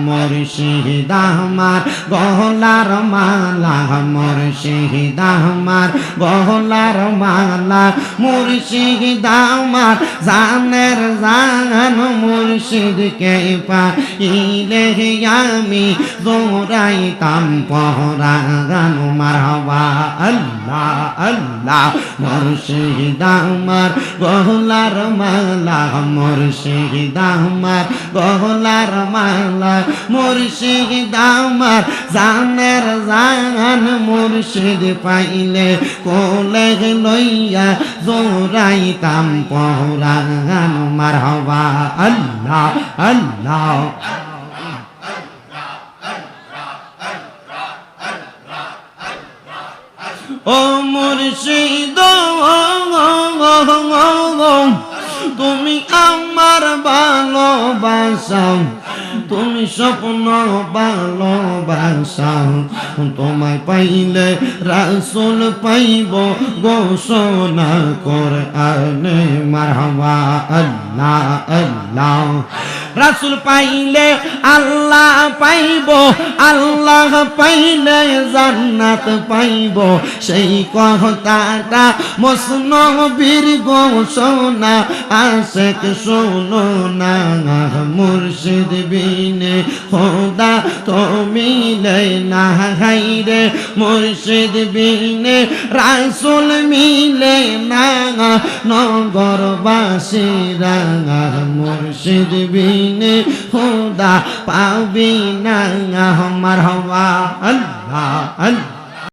মুর্শিদ আমার গলার মালা মুর্শিদ আমার গলার মালা মুর্শিদ আমার জানের জান মুর্শিদকে পাইলে আমি দৌড়াইতাম পরাগান মারহাবা আল্লাহ আল্লাহ মুর্শিদ আমার গলার মালা মুর্শিদ আমার গলার মালা মুর্শিদ আমার জানের জান মুর্শিদ পাইলে কোলে লইয়া দৌড়াইতাম পরাগান মারহাবা আল্লাহ আল্লাহ ও মুর্শিদ তুমি আমার ভালোবাসা তুমি স্বপ্ন ভালোবাসা তোমায় পাইলে রাসূল পাইব ঘোষণা কোরআনে মারহাবা আল্লাহ আল্লাহ রাসূল পাইলে আল্লাহ পাইব আল্লাহ পাইলে জান্নাত পাইব সেই কথাটা মসনবীর ঘোষণা আশিক শোনো না মুর্শিদ বিনে খোদা তো মিলে না হায়রে মুর্শিদ বিনে রাসূল মিলে না নগরবাসীরা মুর্শিদ বিনে খোদা পাবি না মারহাবা আল্লাহ আল্লাহ